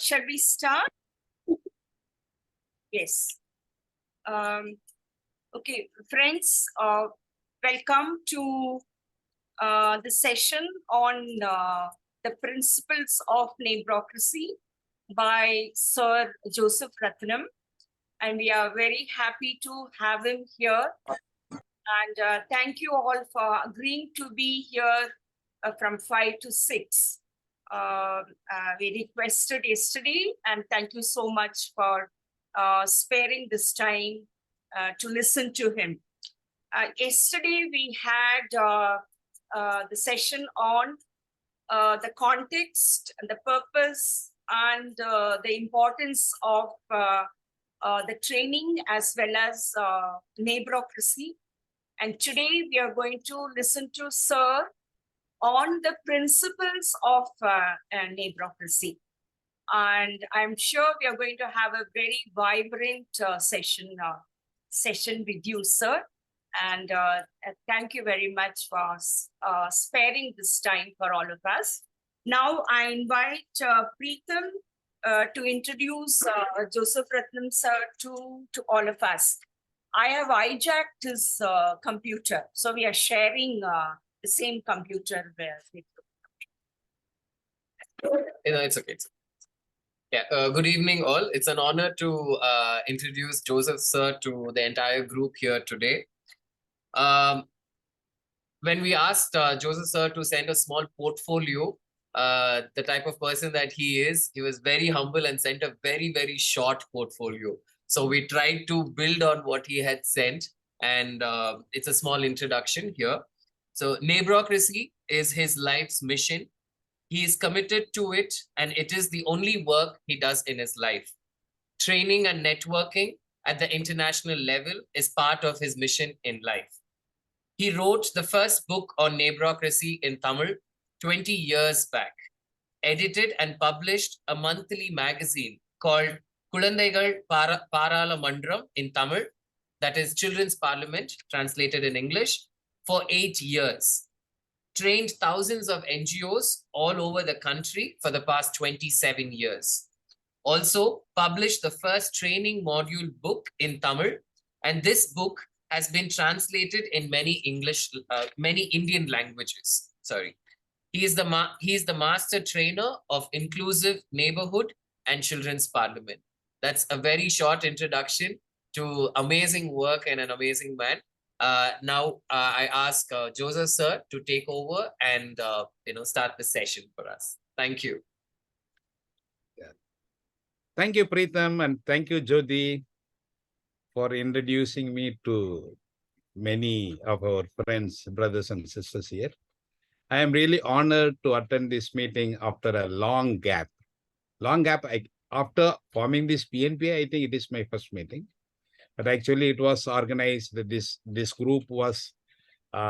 Shall we start? Yes. Okay, friends, welcome to the session on the principles of Neighbourocracy by Sir Joseph Rathinam. And we are very happy to have him here. And thank you all for agreeing to be here from 5 to 6. We requested yesterday, and thank you so much for sparing this time to listen to him. Yesterday, we had the session on the context, the purpose, and the importance of the training as well as neighbourocracy. And today we are going to listen to Sir on the principles of neighbourocracy. And I'm sure we are going to have a very vibrant session with you, sir. And thank you very much for sparing this time for all of us. Now I invite Preetham to introduce Joseph Rathinam, sir, to all of us. I have hijacked his computer, so we are sharing the same computer with It's okay. Yeah, good evening all. It's an honor to introduce Joseph sir to the entire group here today. When we asked Joseph sir to send a small portfolio, the type of person that he was very humble and sent a very, very short portfolio. So we tried to build on what he had sent, and it's a small introduction here. So Neighbourocracy is his life's mission. He is committed to it, and it is the only work he does in his life. Training and networking at the international level is part of his mission in life. He wrote the first book on neighbourocracy in Tamil 20 years back, edited and published a monthly magazine called Kulandaigal Paralamandram in Tamil, that is Children's Parliament, translated in English, for 8 years. Trained thousands of NGOs all over the country for the past 27 years. Also published the first training module book in Tamil, and this book has been translated in many Indian languages. Sorry. He is the master trainer of inclusive neighborhood and children's parliament. That's a very short introduction to amazing work and an amazing man. Now I ask Joseph sir to take over and start the session for us. Thank you. Yeah. Thank you, Preetham, and thank you, Jyoti, for introducing me to many of our friends, brothers and sisters here. I am really honored to attend this meeting after a long gap. After forming this PNP, I think it is my first meeting. But actually, it was organized. This group was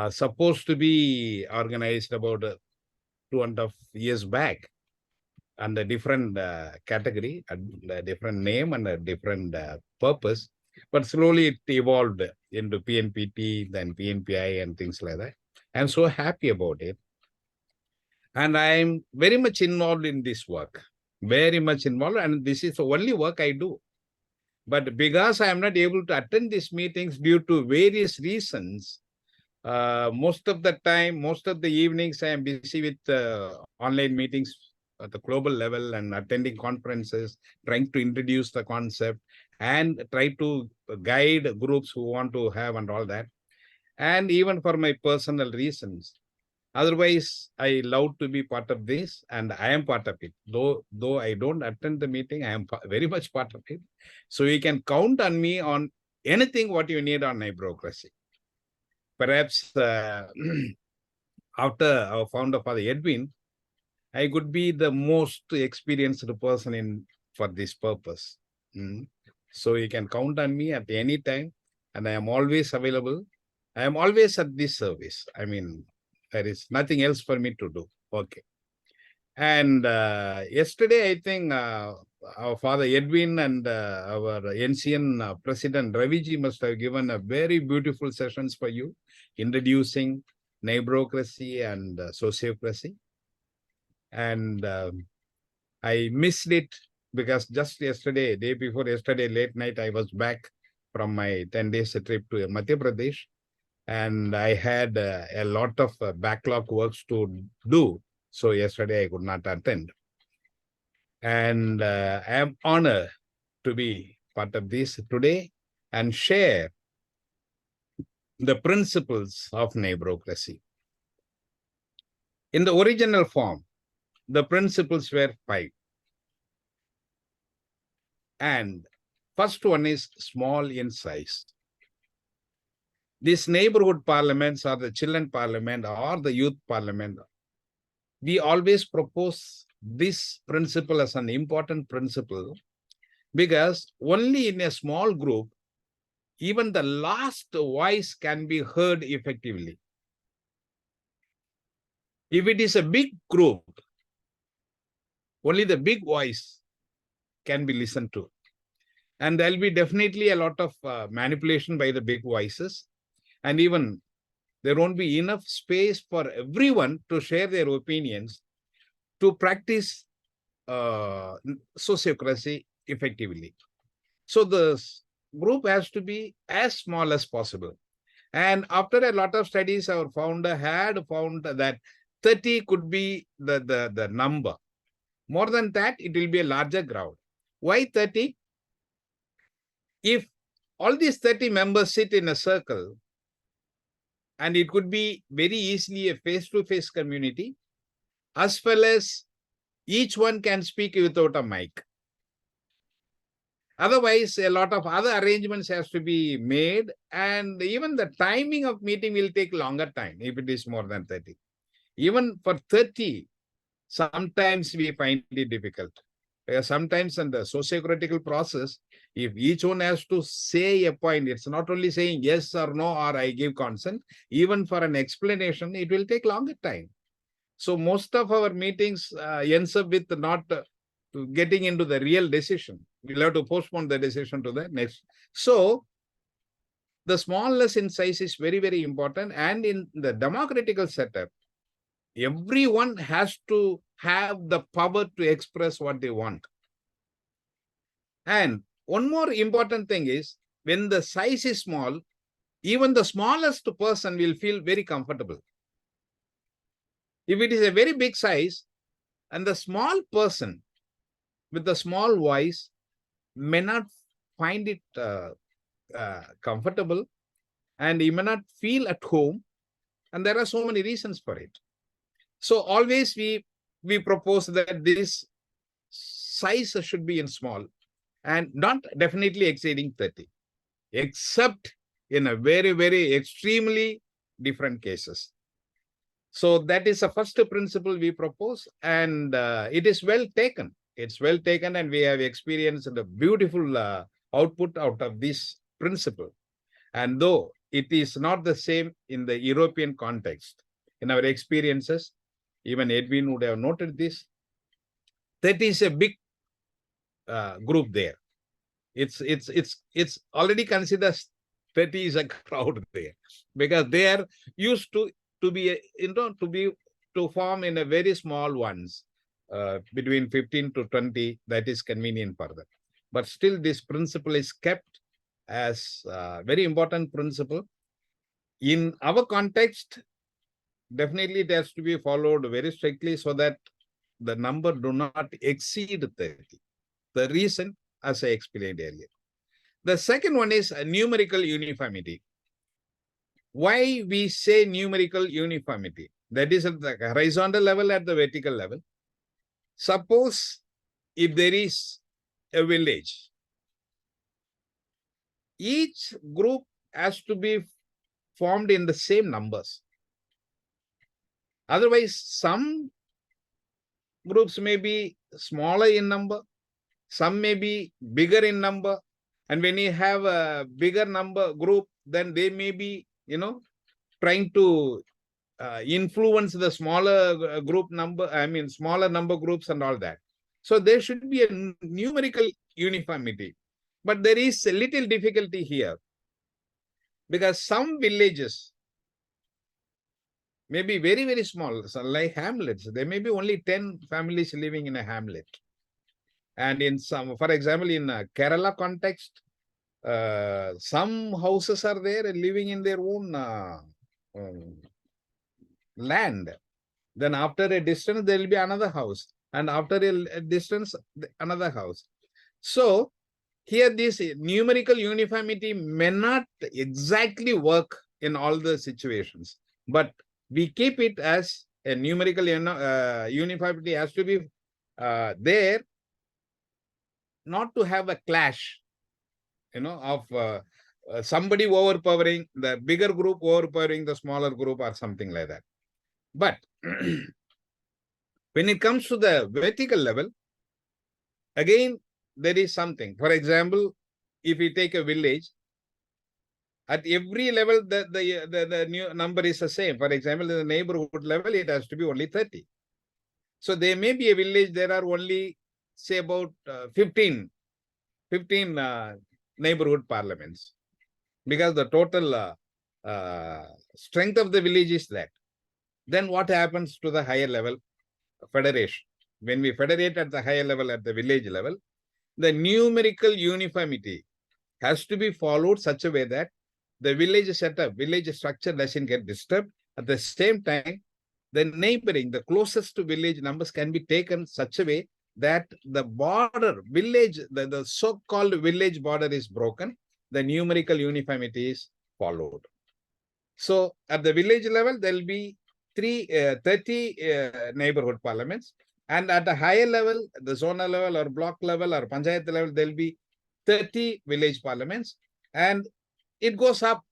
supposed to be organized about 2.5 years back, and a different category, a different name, and a different purpose. But slowly it evolved into PNPT, then PNPI, and things like that. I'm so happy about it. And I'm very much involved in this work, very much involved. And this is the only work I do. But because I am not able to attend these meetings due to various reasons, most of the time, most of the evenings, I am busy with online meetings at the global level and attending conferences, trying to introduce the concept and try to guide groups who want to have and all that. And even for my personal reasons. Otherwise, I love to be part of this, and I am part of it. Though I don't attend the meeting, I am very much part of it. So you can count on me on anything what you need on neighbourocracy. Perhaps after our founder, Father Edwin, I could be the most experienced person for this purpose. So you can count on me at any time, and I am always available. I am always at this service. I mean, there is nothing else for me to do. Okay. And yesterday, I think our Father Edwin and our ancient President Raviji must have given a very beautiful sessions for you, introducing neighbourocracy and sociocracy. And I missed it because just yesterday, day before yesterday, late night, I was back from my 10 days trip to Madhya Pradesh, and I had a lot of backlog works to do. So yesterday I could not attend. And I am honored to be part of this today and share the principles of neighborocracy. In the original form, the principles were 5. And first one is small in size. These neighborhood parliaments or the children parliament or the youth parliament, we always propose this principle as an important principle because only in a small group, even the last voice can be heard effectively. If it is a big group, only the big voice can be listened to. And there'll be definitely a lot of manipulation by the big voices. And even there won't be enough space for everyone to share their opinions to practice sociocracy effectively. So the group has to be as small as possible. And after a lot of studies, our founder had found that 30 could be the number. More than that, it will be a larger crowd. Why 30? If all these 30 members sit in a circle, and it could be very easily a face-to-face community, as well as each one can speak without a mic. Otherwise, a lot of other arrangements has to be made, and even the timing of meeting will take longer time if it is more than 30. Even for 30, sometimes we find it difficult. Sometimes in the sociocritical process, if each one has to say a point, it's not only saying yes or no, or I give consent, even for an explanation, it will take longer time. So most of our meetings ends up with not getting into the real decision. We'll have to postpone the decision to the next. So the smallness in size is very, very important. And in the democratical setup, everyone has to have the power to express what they want. And one more important thing is, when the size is small, even the smallest person will feel very comfortable. If it is a very big size, and the small person with the small voice may not find it comfortable, and he may not feel at home, and there are so many reasons for it. So always we propose that this size should be in small and not definitely exceeding 30, except in a very, very extremely different cases. So that is the first principle we propose, and it is well taken. It's well taken, and we have experienced the beautiful output out of this principle. And though it is not the same in the European context, in our experiences, even Edwin would have noted this, that is a big group there. It's already considered 30 is a crowd there, because they are used to be to form in a very small ones, between 15 to 20. That is convenient for them. But still, this principle is kept as a very important principle. In our context, definitely it has to be followed very strictly so that the number do not exceed 30. The reason, as I explained earlier. The second one is a numerical uniformity. Why we say numerical uniformity? That is at the horizontal level, at the vertical level. Suppose if there is a village, each group has to be formed in the same numbers. Otherwise, some groups may be smaller in number, some may be bigger in number. And when you have a bigger number group, then they may be, trying to influence the smaller group number, smaller number groups and all that. So there should be a numerical uniformity. But there is a little difficulty here, because some villages may be very, very small, so like hamlets. There may be only 10 families living in a hamlet. And in some, for example, in Kerala context, some houses are there living in their own land. Then after a distance, there will be another house. And after a distance, another house. So here this numerical uniformity may not exactly work in all the situations, but we keep it as a numerical uniformity has to be there, not to have a clash, of somebody overpowering, the bigger group overpowering the smaller group or something like that. But when it comes to the vertical level, again, there is something. For example, if we take a village, at every level, the new number is the same. For example, in the neighborhood level, it has to be only 30. So there may be a village, there are only, say, about 15 neighborhood parliaments, because the total strength of the village is that. Then what happens to the higher level? Federation. When we federate at the higher level, at the village level, the numerical uniformity has to be followed such a way that the village setup, village structure doesn't get disturbed. At the same time, the neighboring, the closest to village numbers can be taken such a way that the border, village, the so-called village border is broken, the numerical uniformity is followed. So at the village level, there will be 30 neighborhood parliaments. And at a higher level, the zonal level or block level or panchayat level, there will be 30 village parliaments. And it goes up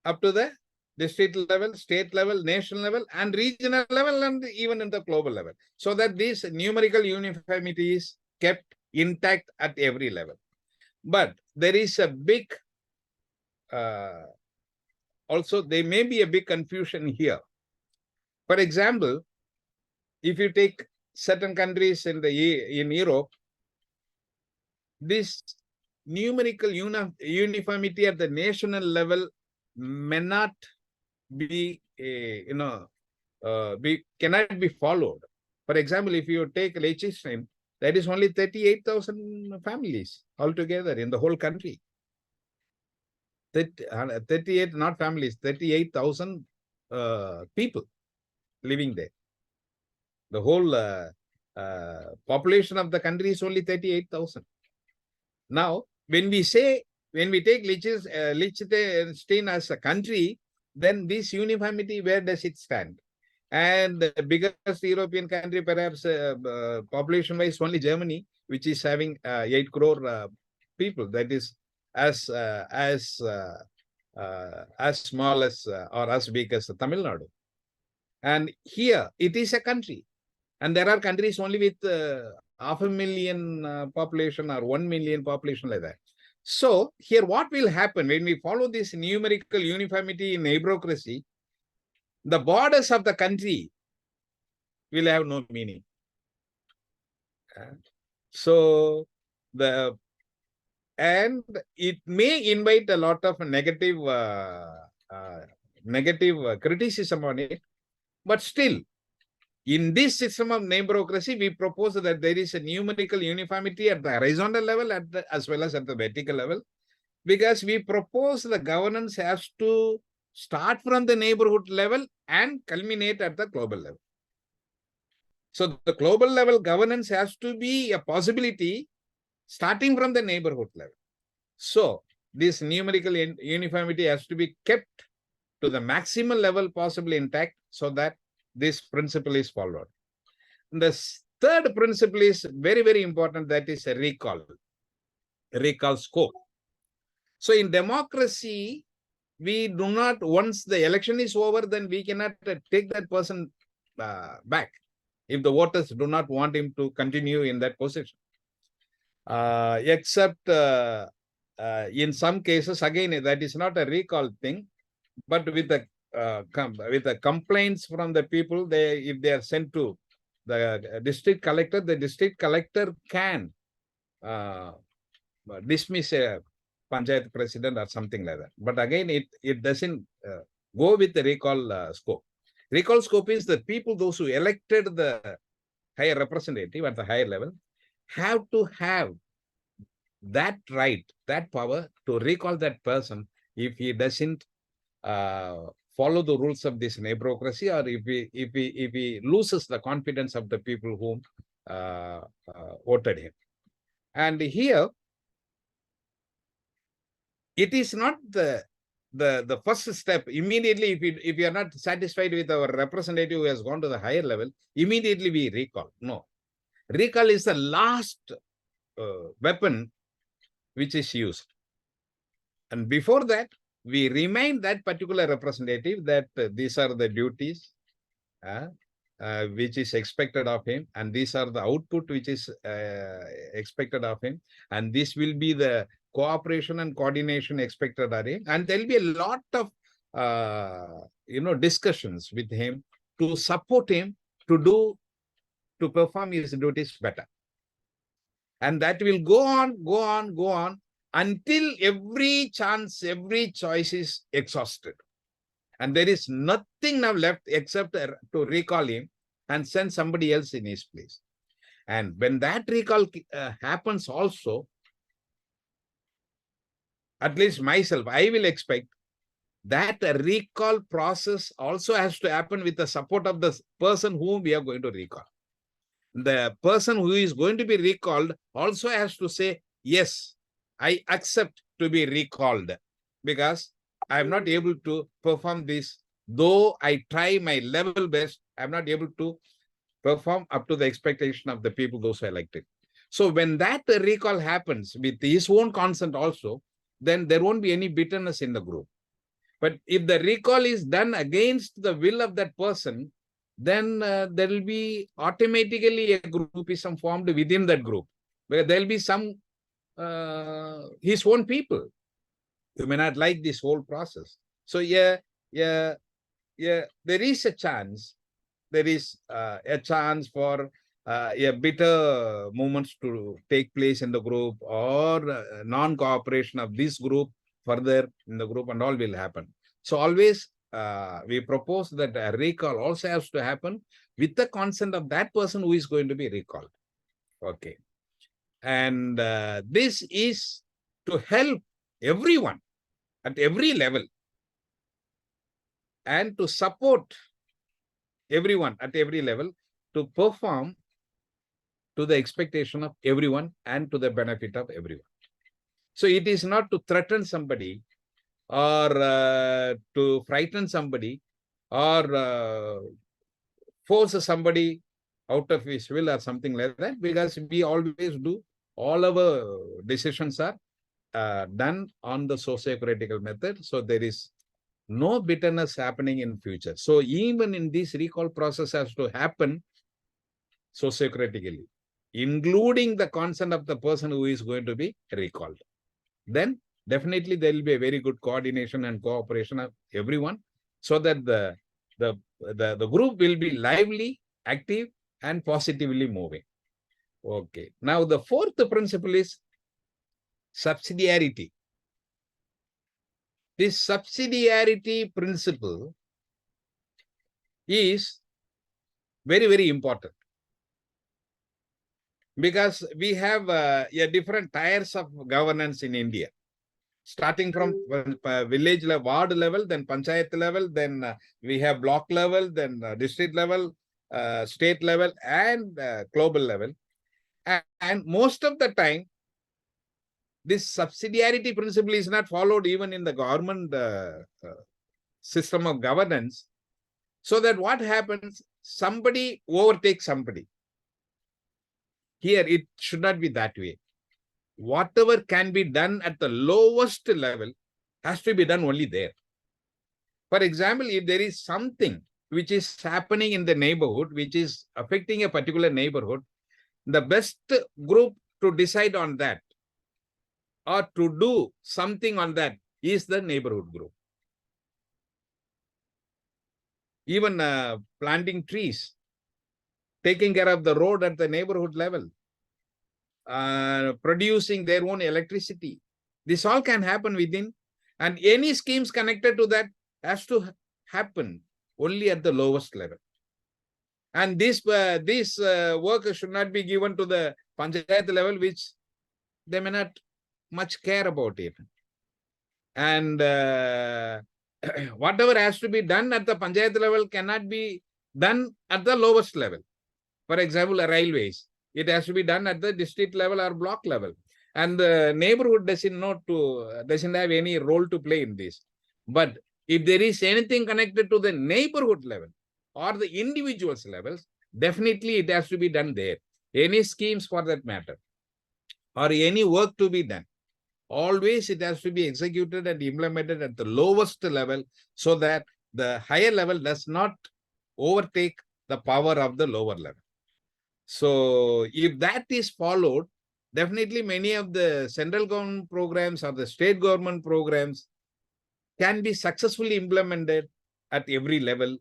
to the district level, state level, national level, and regional level, and even in the global level. So that this numerical uniformity is kept intact at every level. But there is a big, also there may be a big confusion here. For example, if you take certain countries in Europe, this numerical uniformity at the national level may not be, cannot be followed. For example, if you take Liechtenstein, that is only 38,000 families altogether in the whole country. 38, not families, 38,000 people living there. The whole population of the country is only 38,000. Now, when we take Liechtenstein as a country, then this uniformity, where does it stand? And the biggest European country, perhaps population-wise, only Germany, which is having 8 crore people. That is as small as or as big as Tamil Nadu. And here it is a country, and there are countries only with 500,000 population or 1 million population, like that. So here what will happen when we follow this numerical uniformity in neighbourocracy? The borders of the country will have no meaning. So and it may invite a lot of negative criticism on it, but still, in this system of neighbourocracy, we propose that there is a numerical uniformity at the horizontal level as well as at the vertical level, because we propose the governance has to start from the neighborhood level and culminate at the global level. So the global level governance has to be a possibility starting from the neighborhood level. So this numerical uniformity has to be kept to the maximum level possibly intact, so that this principle is followed. The third principle is very, very important. That is a recall scope. So in democracy, we do not, once the election is over, then we cannot take that person back if the voters do not want him to continue in that position. Except in some cases, again, that is not a recall thing, but with the complaints from the people, if they are sent to the district collector can dismiss a panchayat president or something like that. But again, it doesn't go with the recall scope. Recall scope is the people, those who elected the higher representative at the higher level, have to have that right, that power to recall that person if he doesn't follow the rules of this neighborocracy, or if he loses the confidence of the people who voted him. And here, it is not the first step. Immediately, if you are not satisfied with our representative who has gone to the higher level, immediately we recall. No. Recall is the last weapon which is used. And before that, we remind that particular representative that these are the duties which is expected of him, and these are the output which is expected of him, and this will be the cooperation and coordination expected of him, and there will be a lot of discussions with him to support him to perform his duties better. And that will go on until every chance, every choice is exhausted. And there is nothing now left except to recall him and send somebody else in his place. And when that recall happens also, at least myself, I will expect that recall process also has to happen with the support of the person whom we are going to recall. The person who is going to be recalled also has to say, yes, I accept to be recalled because I am not able to perform this. Though I try my level best, I am not able to perform up to the expectation of the people those who are elected. So when that recall happens with his own consent also, then there won't be any bitterness in the group. But if the recall is done against the will of that person, then there will be automatically a groupism formed within that group, where there will be some his own people who may not like this whole process. So there is a chance. There is a chance for a bitter moments to take place in the group, or non-cooperation of this group further in the group, and all will happen. So always we propose that a recall also has to happen with the consent of that person who is going to be recalled. Okay. And this is to help everyone at every level and to support everyone at every level to perform to the expectation of everyone and to the benefit of everyone. So it is not to threaten somebody or to frighten somebody or force somebody out of his will or something like that, because we always do, all our decisions are done on the socio-critical method. So there is no bitterness happening in future. So even in this recall process has to happen socio-critically, including the consent of the person who is going to be recalled. Then definitely there will be a very good coordination and cooperation of everyone, so that the group will be lively, active, and positively moving. Okay. Now the fourth principle is subsidiarity. This subsidiarity principle is very, very important, because we have different tiers of governance in India, starting from village level, ward level, then panchayat level, then we have block level, then district level, state level, and global level. And most of the time, this subsidiarity principle is not followed even in the government system of governance. So that what happens, somebody overtakes somebody. Here, it should not be that way. Whatever can be done at the lowest level has to be done only there. For example, if there is something which is happening in the neighborhood, which is affecting a particular neighborhood, the best group to decide on that or to do something on that is the neighborhood group. Even planting trees, taking care of the road at the neighborhood level, producing their own electricity. This all can happen within, and any schemes connected to that has to happen only at the lowest level. And this work should not be given to the panchayat level, which they may not much care about it. And whatever has to be done at the panchayat level cannot be done at the lowest level. For example, railways, it has to be done at the district level or block level. And the neighborhood doesn't have any role to play in this. But if there is anything connected to the neighborhood level or the individuals levels, definitely it has to be done there. Any schemes for that matter, or any work to be done, always it has to be executed and implemented at the lowest level, so that the higher level does not overtake the power of the lower level. So if that is followed, definitely many of the central government programs or the state government programs can be successfully implemented at every level,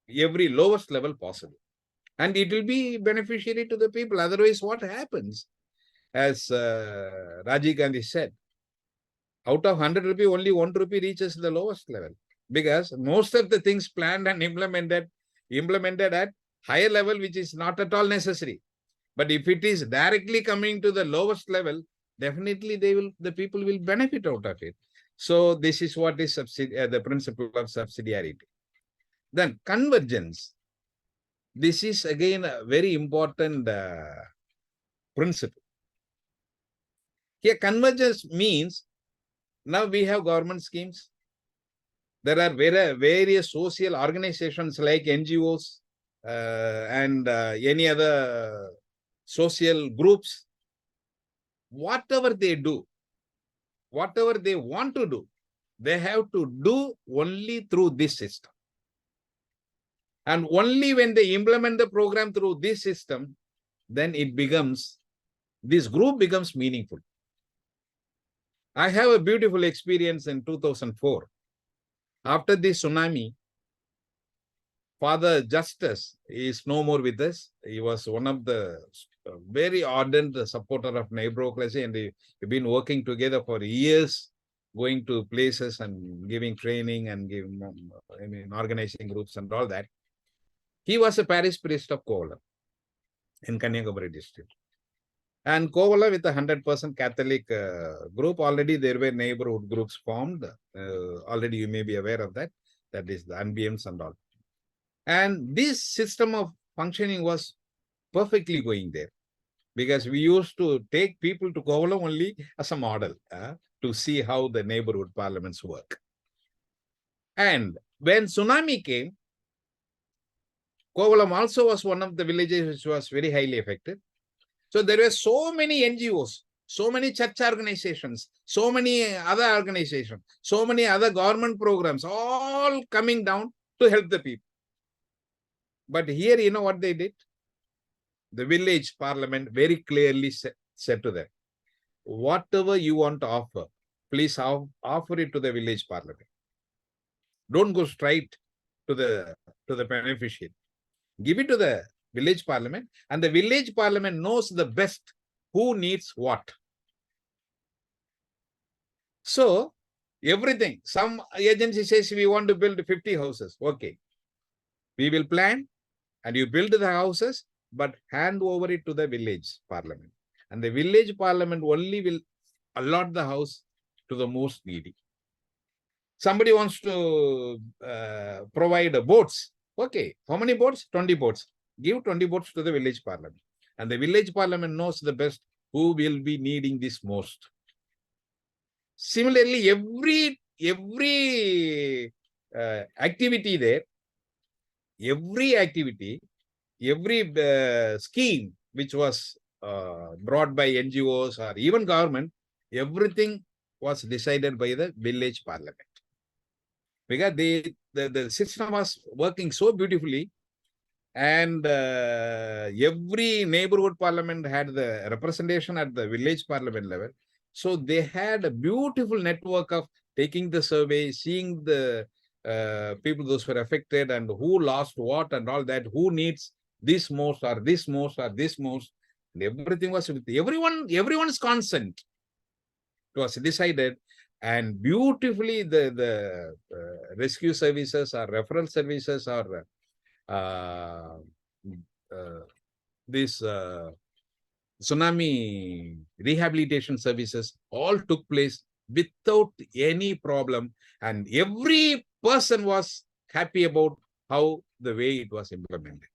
every lowest level possible. And it will be beneficiary to the people. Otherwise, what happens? As Rajiv Gandhi said, out of 100 rupee, only 1 rupee reaches the lowest level, because most of the things planned and implemented at higher level, which is not at all necessary. But if it is directly coming to the lowest level, definitely the people will benefit out of it. So this is what is the principle of subsidiarity. Then convergence. This is again a very important principle. Here, convergence means now we have government schemes. There are various social organizations like NGOs and any other social groups. Whatever they do, whatever they want to do, they have to do only through this system. And only when they implement the program through this system, then this group becomes meaningful. I have a beautiful experience in 2004. After the tsunami, Father Justice is no more with us. He was one of the very ardent supporter of Neighbourocracy, and we've been working together for years, going to places and giving training and organizing groups and all that. He was a parish priest of Kovala in Kanyakumari district. And Kovala, with a 100% Catholic group, already there were neighborhood groups formed. Already you may be aware of that. That is the NBMs and all. And this system of functioning was perfectly going there, because we used to take people to Kovala only as a model to see how the neighborhood parliaments work. And when tsunami came, Kovalam also was one of the villages which was very highly affected. So there were so many NGOs, so many church organizations, so many other organizations, so many other government programs, all coming down to help the people. But here, you know what they did? The village parliament very clearly said to them, whatever you want to offer, please offer it to the village parliament. Don't go straight to the beneficiary. Give it to the village parliament, and the village parliament knows the best who needs what. So everything, some agency says we want to build 50 houses. Okay. We will plan and you build the houses, but hand over it to the village parliament. And the village parliament only will allot the house to the most needy. Somebody wants to provide boats. Okay. How many boats? 20 boats. Give 20 boats to the village parliament. And the village parliament knows the best who will be needing this most. Similarly, every activity there, every scheme which was brought by NGOs or even government, everything was decided by the village parliament. Because the system was working so beautifully, and every neighborhood parliament had the representation at the village parliament level. So they had a beautiful network of taking the survey, seeing the people those who were affected and who lost what and all that, who needs this most or this most or this most. And everything was with everyone's consent. It was decided, and beautifully the rescue services or referral services or this tsunami rehabilitation services all took place without any problem, and every person was happy about how the way it was implemented.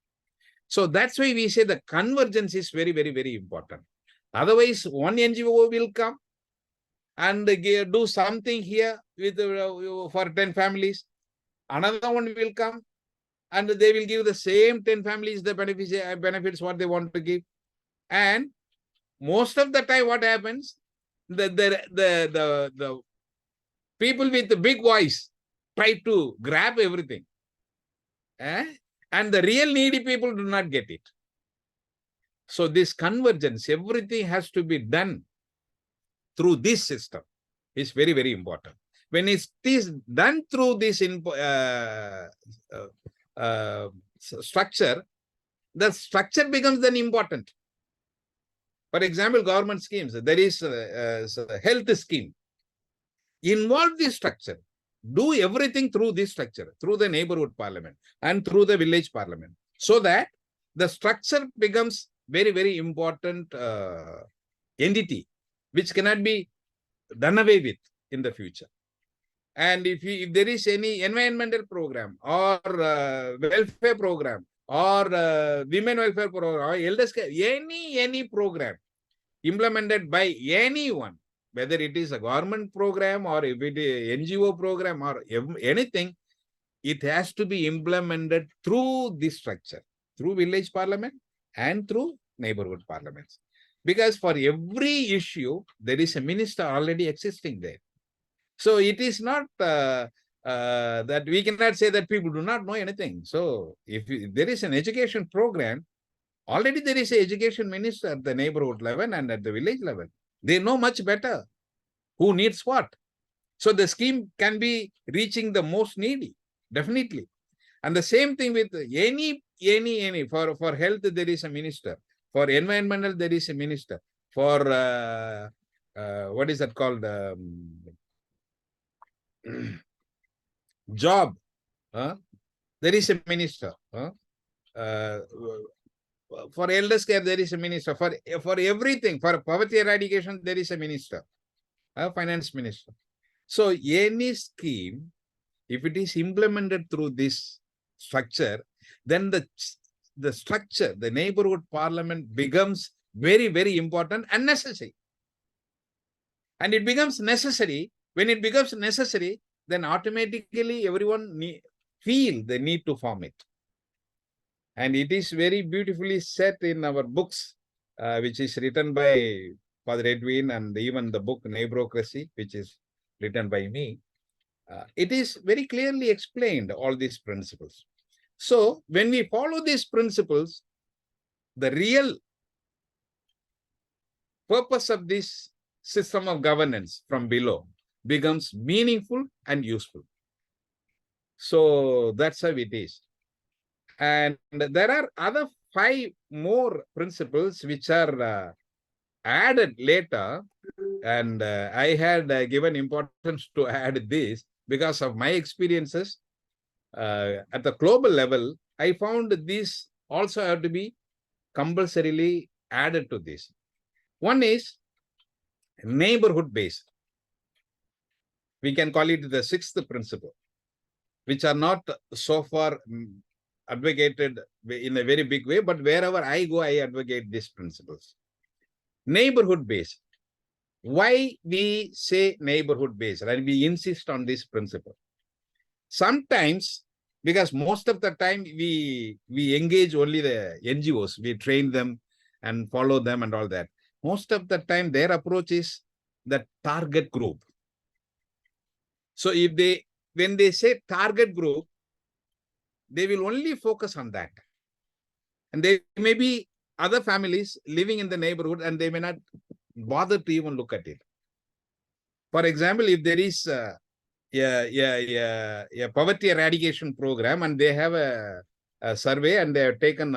So that's why we say the convergence is very, very, very important. Otherwise, one NGO will come and do something here with for 10 families. Another one will come and they will give the same 10 families the benefits what they want to give. And most of the time, what happens? The people with the big voice try to grab everything. And the real needy people do not get it. So this convergence, everything has to be done through this system. Is very, very important. When it is done through this structure, the structure becomes then important. For example, government schemes, there is a health scheme. Involve this structure. Do everything through this structure, through the neighborhood parliament and through the village parliament, so that the structure becomes very, very important entity, which cannot be done away with in the future. And if there is any environmental program or welfare program or women welfare program or elders care, any program implemented by anyone, whether it is a government program or if it is NGO program or anything, it has to be implemented through this structure, through village parliament and through neighborhood parliaments. Because for every issue, there is a minister already existing there. So it is not that we cannot say that people do not know anything. So if there is an education program, already there is an education minister at the neighborhood level and at the village level. They know much better who needs what. So the scheme can be reaching the most needy, definitely. And the same thing with any for health, there is a minister. For environmental, there is a minister. For what is that called? Job, there is a minister. For elders care, there is a minister. For everything, for poverty eradication, there is a minister, finance minister. So any scheme, if it is implemented through this structure, then the structure, the neighborhood parliament becomes very, very important and necessary. And it becomes necessary. When it becomes necessary, then automatically everyone feel the need to form it. And it is very beautifully set in our books, which is written by Father Edwin, and even the book Neighbourocracy, which is written by me. It is very clearly explained, all these principles. So when we follow these principles, the real purpose of this system of governance from below becomes meaningful and useful. So that's how it is. And there are other 5 more principles which are added later. And I had given importance to add this because of my experiences at the global level. I found these also have to be compulsorily added to this. One is neighborhood based. We can call it the 6th principle, which are not so far advocated in a very big way, but wherever I go, I advocate these principles. Neighborhood based. Why we say neighborhood based, and we insist on this principle? Sometimes, because most of the time we engage only the NGOs, we train them and follow them and all that. Most of the time, their approach is the target group. So when they say target group, they will only focus on that. And there may be other families living in the neighborhood and they may not bother to even look at it. For example, if there is a poverty eradication program and they have a survey and they have taken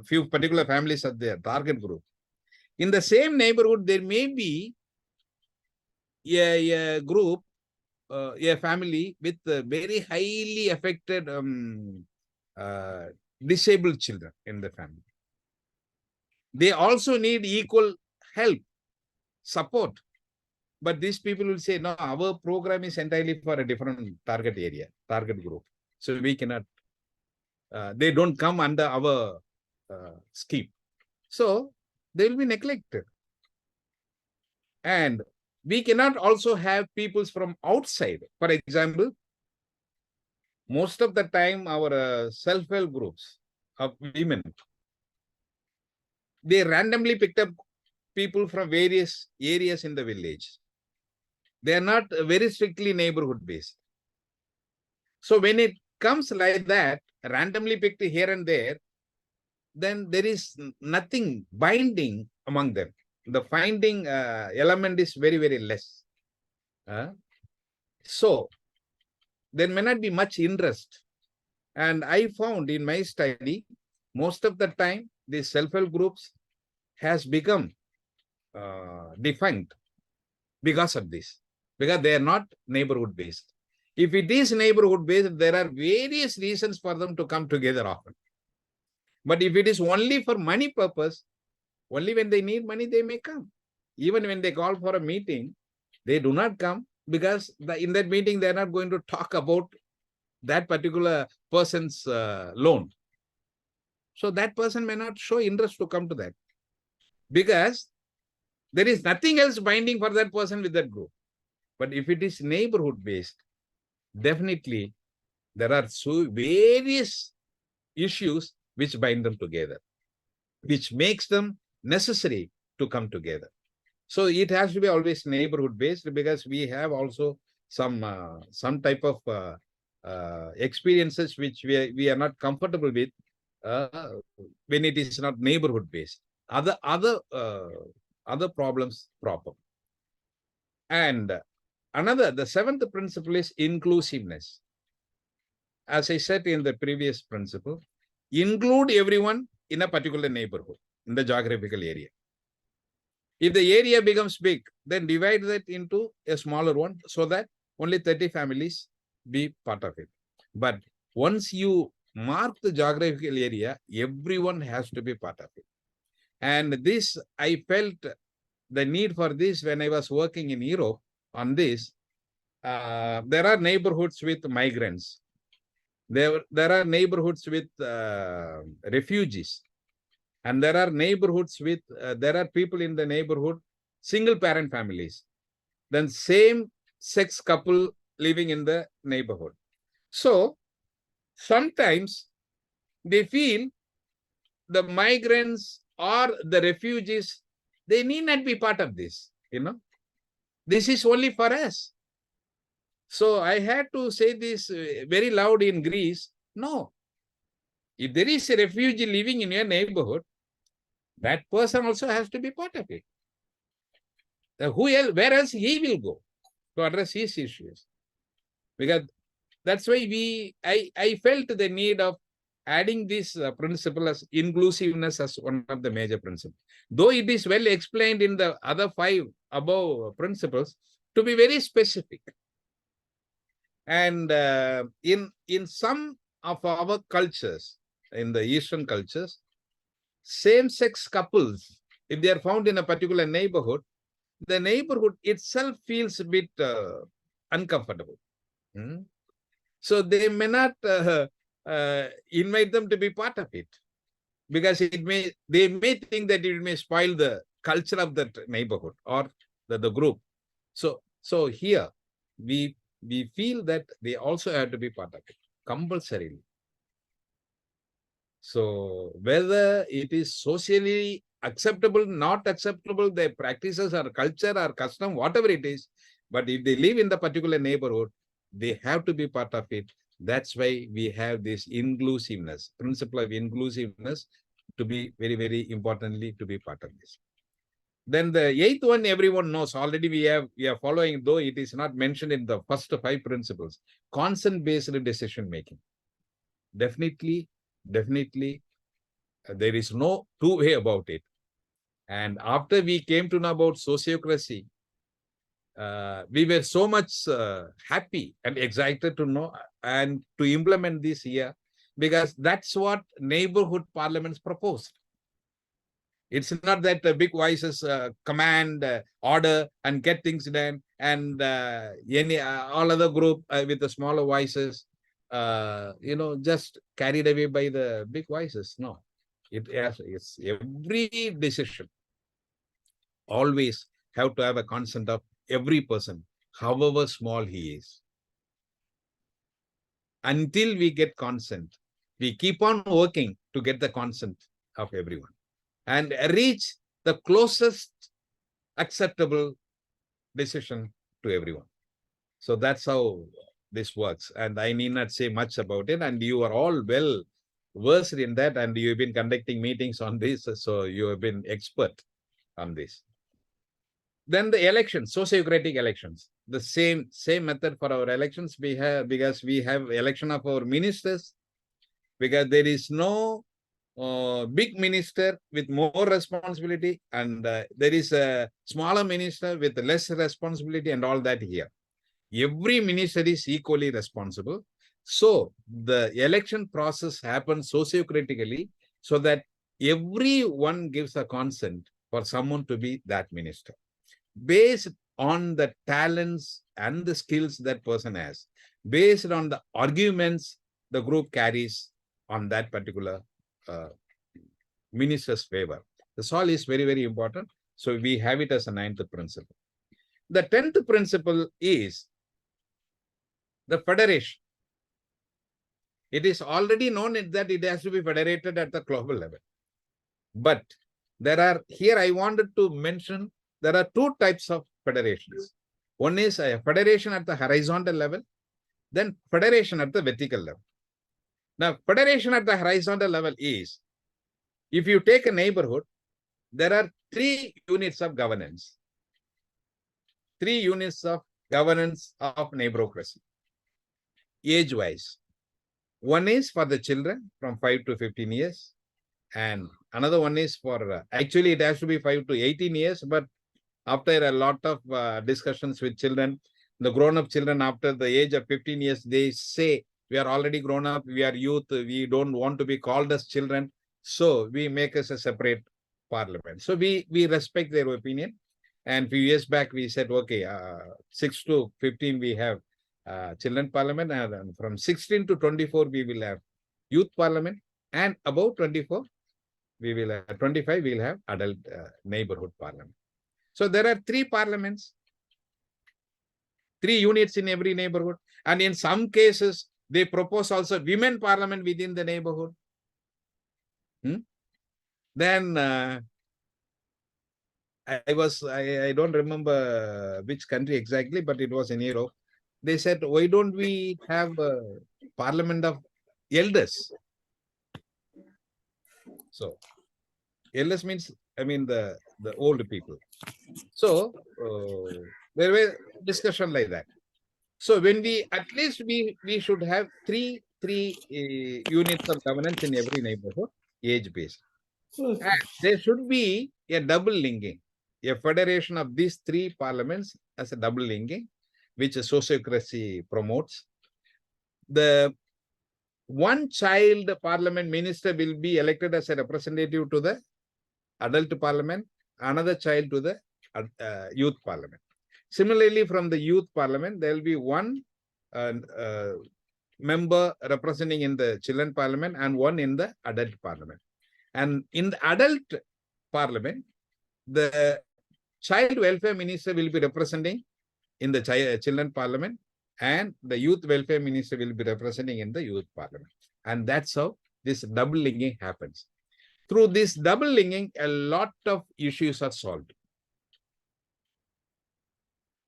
few particular families as their target group. In the same neighborhood, there may be a group, a family with very highly affected disabled children in the family. They also need equal help, support. But these people will say, no, our program is entirely for a different target area, target group. So we cannot, they don't come under our scheme. So they will be neglected. And we cannot also have people from outside. For example, most of the time our self-help groups of women, they randomly picked up people from various areas in the village. They are not very strictly neighborhood based. So when it comes like that, randomly picked here and there, then there is nothing binding among them. The finding element is very, very less. So there may not be much interest. And I found in my study, most of the time, these self-help groups has become defunct because of this, because they are not neighborhood based. If it is neighborhood based, there are various reasons for them to come together often. But if it is only for money purpose, only when they need money, they may come. Even when they call for a meeting, they do not come because in that meeting, they're not going to talk about that particular person's loan. So that person may not show interest to come to that because there is nothing else binding for that person with that group. But if it is neighborhood based, definitely there are so various issues which bind them together, which makes them necessary to come together. So it has to be always neighborhood based because we have also some type of experiences which we are not comfortable with when it is not neighborhood based. Other problems problem. And the seventh principle is inclusiveness. As I said in the previous principle, include everyone in a particular neighborhood, in the geographical area. If the area becomes big, then divide that into a smaller one so that only 30 families be part of it. But once you mark the geographical area, everyone has to be part of it. And this, I felt the need for this when I was working in Europe on this. There are neighborhoods with migrants. There are neighborhoods with refugees. And there are neighborhoods with, there are people in the neighborhood, single parent families. Then same sex couple living in the neighborhood. So sometimes they feel the migrants or the refugees, they need not be part of this, This is only for us. So I had to say this very loud in Greece. No. If there is a refugee living in your neighborhood, that person also has to be part of it. Who else, where else he will go to address his issues? Because that's why I felt the need of adding this principle as inclusiveness as one of the major principles. Though it is well explained in the other 5 above principles, to be very specific. And in some of our cultures, in the Eastern cultures, same-sex couples, if they are found in a particular neighborhood, the neighborhood itself feels a bit uncomfortable. So they may not invite them to be part of it because they may think that it may spoil the culture of that neighborhood or the group. So here we feel that they also have to be part of it compulsorily. So whether it is socially acceptable, not acceptable, their practices or culture or custom, whatever it is, but if they live in the particular neighborhood, they have to be part of it. That's why we have this inclusiveness, principle of inclusiveness to be very, very importantly to be part of this. Then the 8th one, everyone knows already we are following, though it is not mentioned in the first 5 principles, consent-based decision making. Definitely, there is no two way about it. And after we came to know about sociocracy, we were so much happy and excited to know and to implement this here, because that's what neighborhood parliaments proposed. It's not that big voices command, order, and get things done, and any all other group with the smaller voices, just carried away by the big voices. No, it's every decision always have to have a consent of every person, however small he is. Until we get consent, we keep on working to get the consent of everyone and reach the closest acceptable decision to everyone. So that's how this works. And I need not say much about it. And you are all well versed in that. And you've been conducting meetings on this. So you have been expert on this. Then the elections, sociocratic elections, the same method for our elections we have, because we have election of our ministers, because there is no big minister with more responsibility, and there is a smaller minister with less responsibility, and all that here. Every minister is equally responsible. So the election process happens sociocratically, so that everyone gives a consent for someone to be that minister, based on the talents and the skills that person has, based on the arguments the group carries on that particular minister's favor. This all is very, very important. So we have it as a 9th principle. The 10th principle is the federation. It is already known that it has to be federated at the global level. But here I wanted to mention, there are two types of federations. One is a federation at the horizontal level, then federation at the vertical level. Now, federation at the horizontal level is, if you take a neighborhood, there are 3 units of governance. 3 units of governance of neighborocracy, age-wise. One is for the children from 5 to 15 years, and another one is for, actually it has to be 5 to 18 years, but after a lot of discussions with children, the grown-up children after the age of 15 years, they say, we are already grown up, we are youth, we don't want to be called as children, so we make us a separate parliament. So we respect their opinion. And a few years back, we said, okay, 6 to 15, we have children parliament, and from 16 to 24, we will have youth parliament, and about 24, we will have 25, we will have adult neighborhood parliament. So there are 3 parliaments, 3 units in every neighborhood. And in some cases, they propose also women parliament within the neighborhood. Then I don't remember which country exactly, but it was in Europe. They said, why don't we have a parliament of elders? So elders means, I mean, the old people. So there were discussion like that. So when at least we should have three units of governance in every neighborhood, age-based. And there should be a double linking, a federation of these 3 parliaments as a double linking, which a sociocracy promotes. The one child parliament minister will be elected as a representative to the adult parliament, another child to the youth parliament. Similarly, from the youth parliament, there will be one member representing in the children parliament and one in the adult parliament. And in the adult parliament, the child welfare minister will be representing in the children parliament, and the youth welfare minister will be representing in the youth parliament. And that's how this double linking happens. Through this double linking, a lot of issues are solved.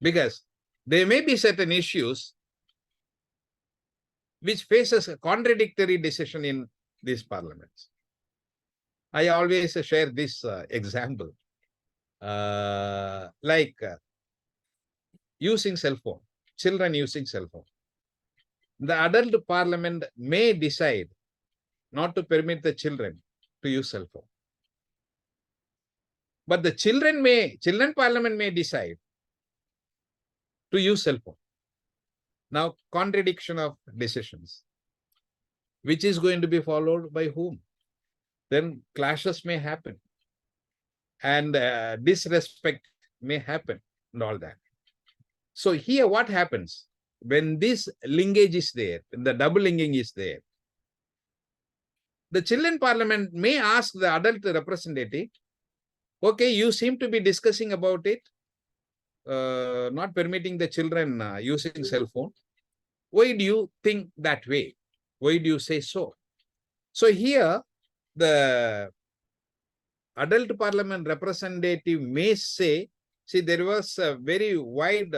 Because there may be certain issues which faces a contradictory decision in these parliaments. I always share this example, like using cell phone, children using cell phone. The adult parliament may decide not to permit the children to use cell phone. But the children parliament may decide to use cell phone. Now, contradiction of decisions. Which is going to be followed by whom? Then clashes may happen. and disrespect may happen and all that. So here what happens when this linkage is there, the double linking is there, the children parliament may ask the adult representative, okay, you seem to be discussing about it, not permitting the children using cell phone. Why do you think that way? Why do you say so? So here the adult parliament representative may say, see, there was a very wide,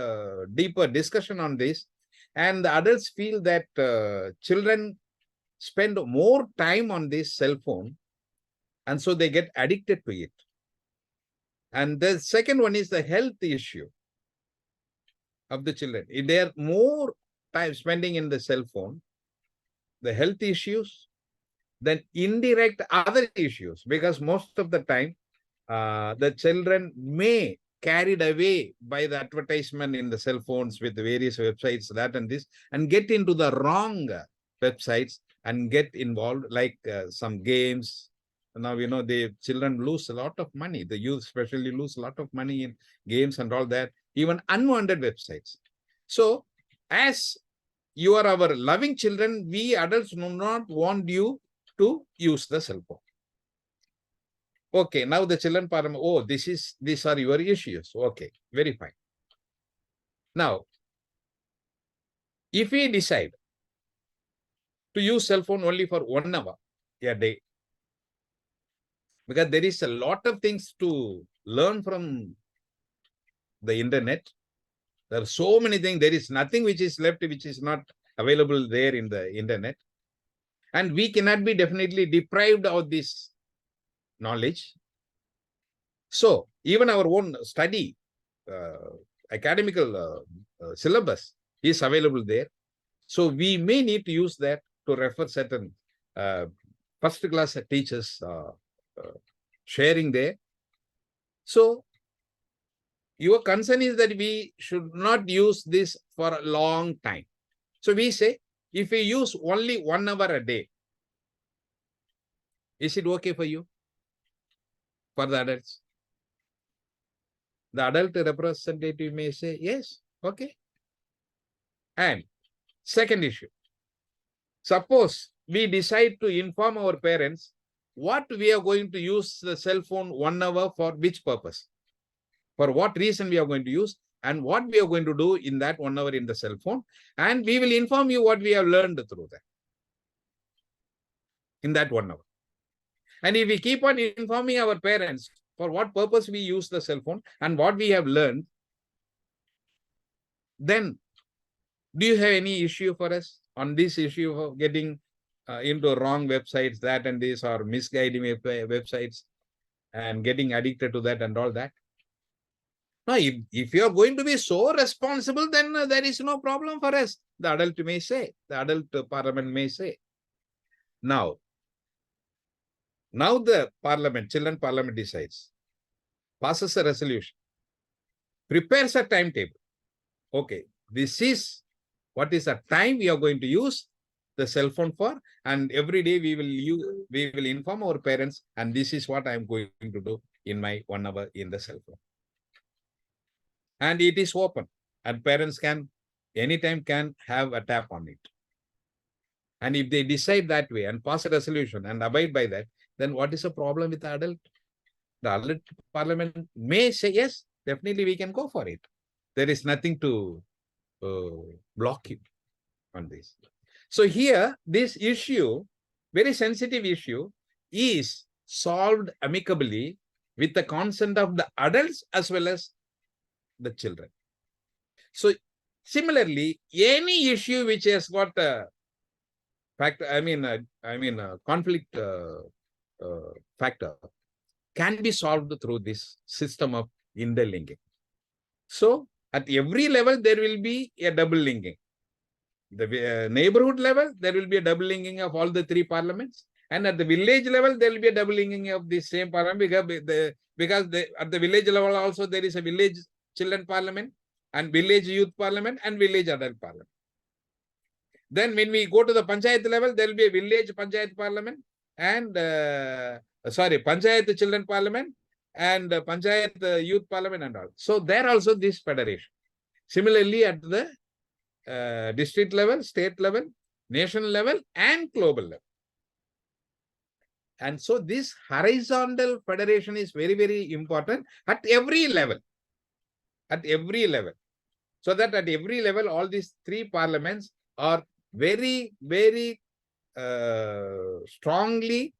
deeper discussion on this, and the adults feel that children spend more time on this cell phone, and so they get addicted to it. And the second one is the health issue of the children. If they are more time spending in the cell phone, the health issues, then indirect other issues, because most of the time the children may carried away by the advertisement in the cell phones with various websites, that and this, and get into the wrong websites and get involved, like some games. Now, you know, the children lose a lot of money. The youth especially lose a lot of money in games and all that, even unwanted websites. So as you are our loving children, we adults do not want you to use the cell phone. Okay, now the children parliament, oh, these are your issues. Okay, very fine. Now, if we decide to use cell phone only for 1 hour a day, because there is a lot of things to learn from the internet. There are so many things. There is nothing which is left which is not available there in the internet. And we cannot be definitely deprived of this knowledge. So even our own study, academical syllabus is available there. So we may need to use that to refer certain first class teachers sharing there. So your concern is that we should not use this for a long time. So we say, if we use only 1 hour a day, is it okay for you? For the adults? The adult representative may say, yes, okay. And second issue, suppose we decide to inform our parents what we are going to use the cell phone 1 hour for, which purpose, for what reason we are going to use, and what we are going to do in that 1 hour in the cell phone. And we will inform you what we have learned through that, in that 1 hour. And if we keep on informing our parents for what purpose we use the cell phone and what we have learned, then do you have any issue for us on this issue of getting into wrong websites, that and this, or misguiding websites and getting addicted to that and all that? No, if you are going to be so responsible, then there is no problem for us. The adult may say, the adult parliament may say. Now the parliament, children parliament decides, passes a resolution, prepares a timetable. Okay, this is what is the time we are going to use the cell phone for, and every day we will inform our parents, and this is what I am going to do in my 1 hour in the cell phone. And it is open, and parents can anytime can have a tap on it. And if they decide that way and pass a resolution and abide by that, then what is the problem with the adult? The adult parliament may say, yes, definitely we can go for it. There is nothing to block you on this. So here, this issue, very sensitive issue, is solved amicably with the consent of the adults as well as the children. So similarly, any issue which has got a factor, conflict factor, can be solved through this system of interlinking. So at every level, there will be a double linking. The neighborhood level, there will be a double linking of all the 3 parliaments. And at the village level, there will be a double linking of the same parliament, because at the village level also, there is a village children parliament and village youth parliament and village adult parliament. Then when we go to the panchayat level, there will be a village panchayat parliament and, panchayat children parliament and Panchayat Youth Parliament and all. So there also this federation. Similarly, at the district level, state level, national level, and global level. And so this horizontal federation is very, very important at every level. At every level. So that at every level, all these three parliaments are very, very strongly,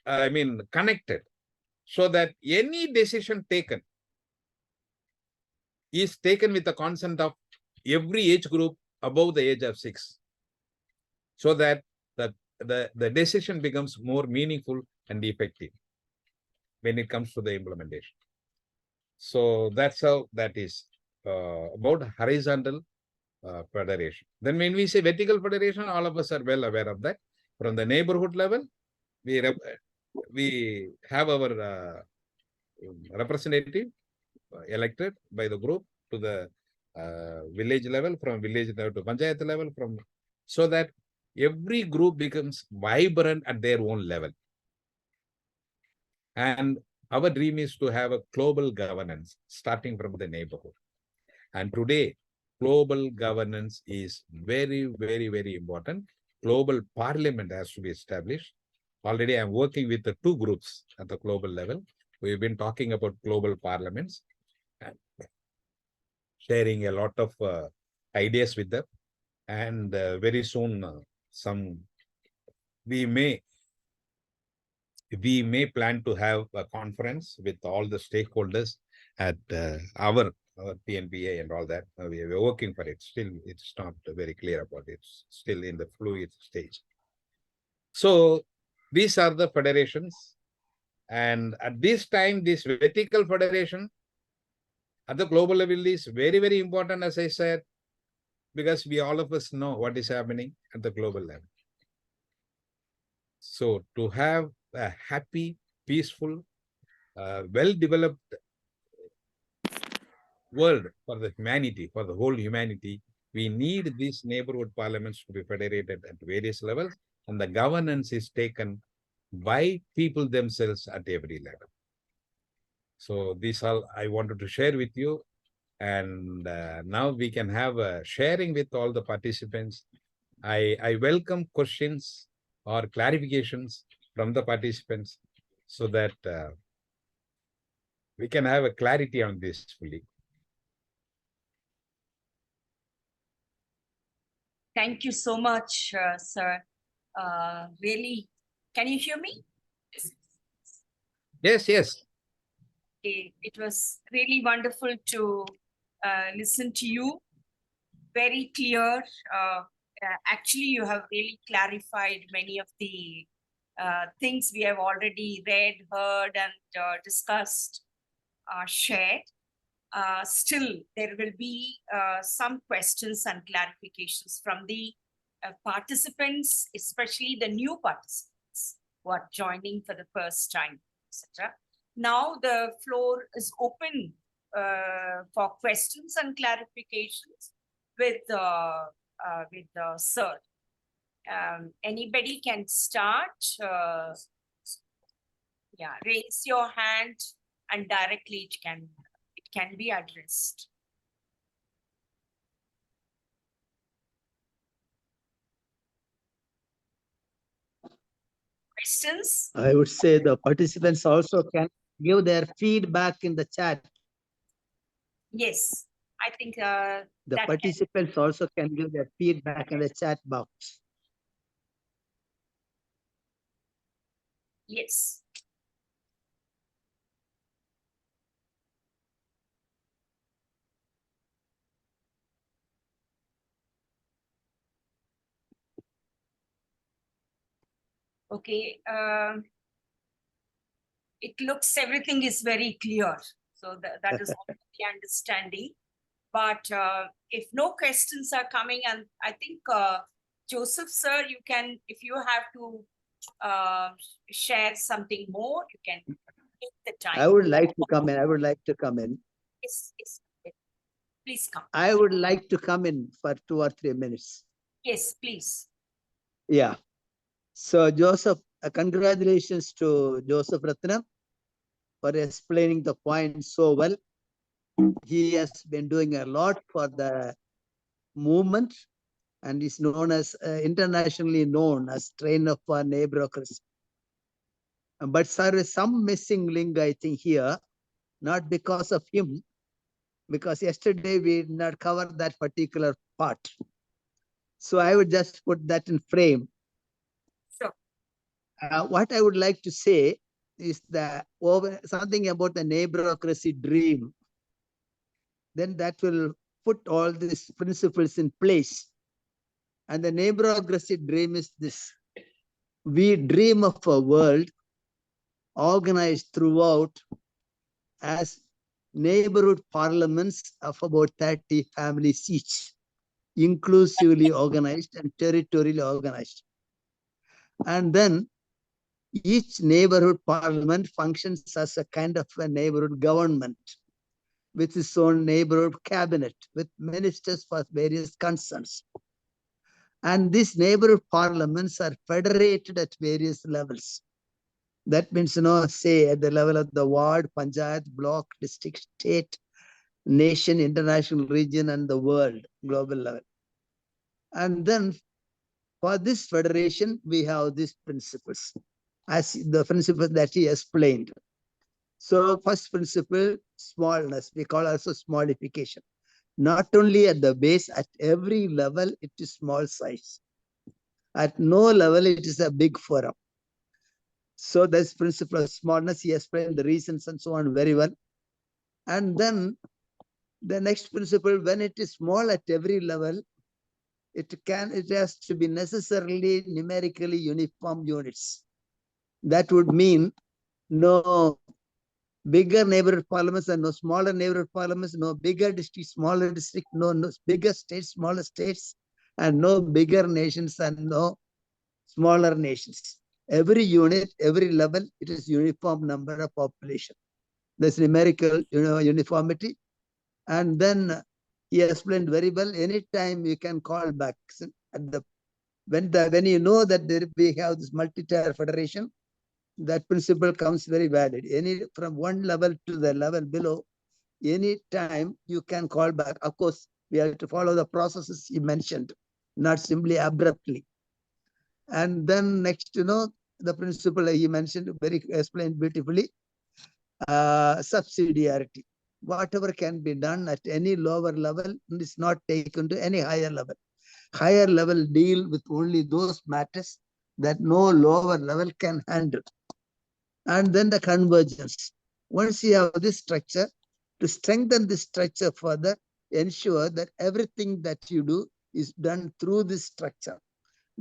connected. So that any decision taken is taken with the consent of every age group above the age of 6. So that the decision becomes more meaningful and effective when it comes to the implementation. So that's how that is about horizontal federation. Then when we say vertical federation, all of us are well aware of that. From the neighborhood level, we have our representative elected by the group to the village level, from village level to panchayat level, so that every group becomes vibrant at their own level. And our dream is to have a global governance starting from the neighborhood. And today, global governance is very, very, very important. Global parliament has to be established. Already I'm working with the 2 groups at the global level. We've been talking about global parliaments and sharing a lot of ideas with them. And very soon, we may plan to have a conference with all the stakeholders at our PNPA and all that. We are working for it. Still, it's not very clear about it. It's still in the fluid stage. So these are the federations. And at this time, this vertical federation at the global level is very, very important, as I said, because we all of us know what is happening at the global level. So to have a happy, peaceful, well-developed world for the humanity, for the whole humanity, we need these neighborhood parliaments to be federated at various levels, and the governance is taken by people themselves at every level. So these all I wanted to share with you. And now we can have a sharing with all the participants. I welcome questions or clarifications from the participants so that we can have a clarity on this fully. Thank you so much, sir. Really, can you hear me? Yes, yes. It was really wonderful to listen to you. Very clear. Actually, you have really clarified many of the things we have already read, heard, and discussed, shared. Still, there will be some questions and clarifications from the participants, especially the new participants who are joining for the first time, etc. Now the floor is open for questions and clarifications with sir. Anybody can start. Yeah, raise your hand and directly it can be addressed. Questions? I would say the participants also can give their feedback in the chat. Yes, I think the participants also can give their feedback in the chat box. Yes. Okay. It looks everything is very clear. So that is all the understanding. But if no questions are coming, and I think Joseph, sir, you can, if you have to share something more, you can take the time. I would like to come in. I would like to come in. Yes, yes. Please come. I would like to come in for 2 or 3 minutes. Yes, please. Yeah. So Joseph, congratulations to Joseph Rathinam for explaining the point so well. He has been doing a lot for the movement and is known as internationally known as trainer for Neighbourocracy. But there is some missing link, I think, here, not because of him, because yesterday we did not cover that particular part. So I would just put that in frame. Sure. What I would like to say is that something about the Neighbourocracy dream, then that will put all these principles in place. And the Neighbourocracy dream is this. We dream of a world organized throughout as neighborhood parliaments of about 30 families each, inclusively organized and territorially organized. And then each neighborhood parliament functions as a kind of a neighborhood government with its own neighborhood cabinet with ministers for various concerns. And these neighborhood parliaments are federated at various levels. That means, say at the level of the ward, panchayat, block, district, state, nation, international region, and the world, global level. And then for this federation, we have these principles, as the principles that he explained. So first principle, smallness, we call also smallification. Not only at the base, at every level, it is small size. At no level, it is a big forum. So this principle of smallness, he explained the reasons and so on very well. And then the next principle, when it is small at every level, it has to be necessarily numerically uniform units. That would mean no bigger neighborhood parliaments and no smaller neighborhood parliaments, no bigger district, smaller district, no bigger states, smaller states, and no bigger nations and no smaller nations. Every unit, every level, it is uniform number of population. There's numerical uniformity. And then he explained very well, anytime you can call back. At the when you know that we have this multi-tier federation, that principle comes very valid. From one level to the level below, any time you can call back. Of course, we have to follow the processes he mentioned, not simply abruptly. And then next, the principle he mentioned, very explained beautifully, subsidiarity. Whatever can be done at any lower level is not taken to any higher level. Higher level deal with only those matters that no lower level can handle. And then the convergence. Once you have this structure, to strengthen this structure further, ensure that everything that you do is done through this structure.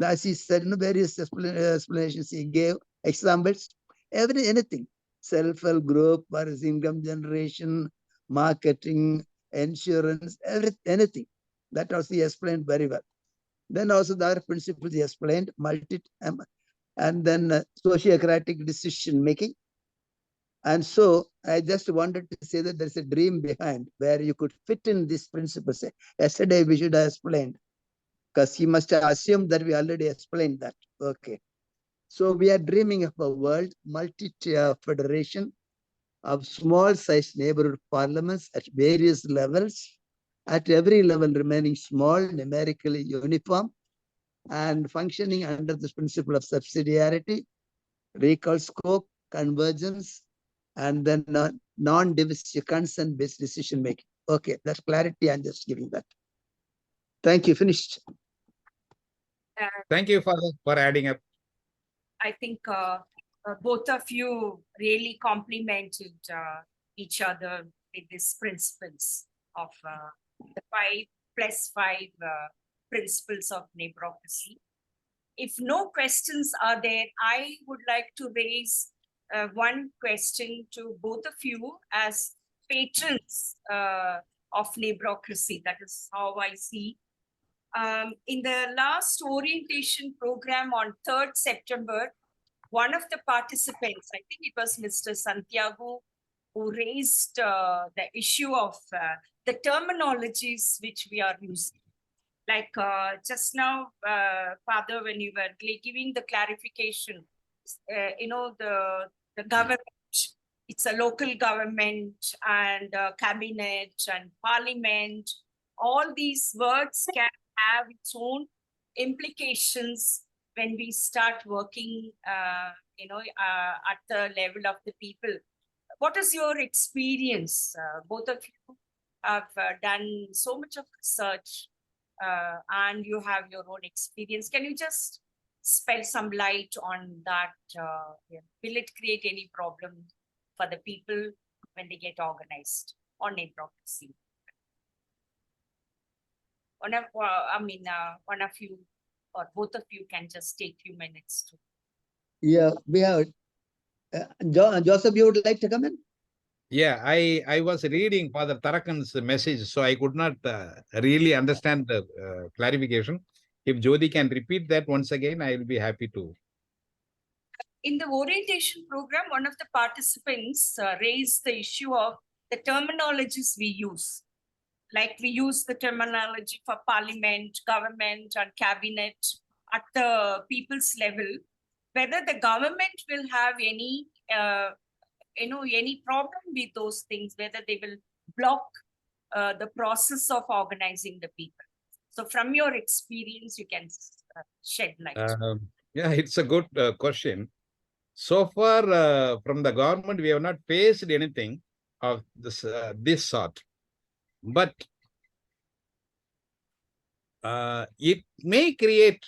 As he said, various explanations he gave, examples, anything, self-help group, income generation, marketing, insurance, anything. That also he explained very well. Then also the other principles he explained, and then sociocratic decision making. And so I just wanted to say that there's a dream behind where you could fit in these principles. Yesterday we should have explained, because he must have assumed that we already explained that. Okay. So we are dreaming of a world multi-tier federation of small-sized neighborhood parliaments at various levels, at every level remaining small, numerically uniform, and functioning under this principle of subsidiarity, recall scope, convergence, and then non-divisive consent-based decision making. Okay, that's clarity. I'm just giving that. Thank you. Finished. Thank you for adding up. I think both of you really complemented each other with these principles of the 5+5 principles of Neighbourocracy. If no questions are there, I would like to raise one question to both of you as patrons of Neighbourocracy. That is how I see. In the last orientation program on 3rd September, one of the participants, I think it was Mr. Santiago, who raised the issue of the terminologies which we are using. Like just now, Father, when you were giving the clarification, the government, it's a local government and cabinet and parliament. All these words can have its own implications when we start working, at the level of the people. What is your experience? Both of you have done so much of research and you have your own experience. Can you just shed some light on that? Will it create any problem for the people when they get organized on Neighbourocracy? One of you or both of you can just take few minutes to. Yeah, we have Joseph, you would like to come in? Yeah, I was reading Father Tarakan's message, so I could not really understand the clarification. If Jyoti can repeat that once again, I will be happy to. In the orientation program, one of the participants raised the issue of the terminologies we use. Like we use the terminology for parliament, government, and cabinet at the people's level. Whether the government will have any, any problem with those things, whether they will block the process of organizing the people. So from your experience, you can shed light. Yeah, it's a good question. So far, from the government, we have not faced anything of this sort. But it may create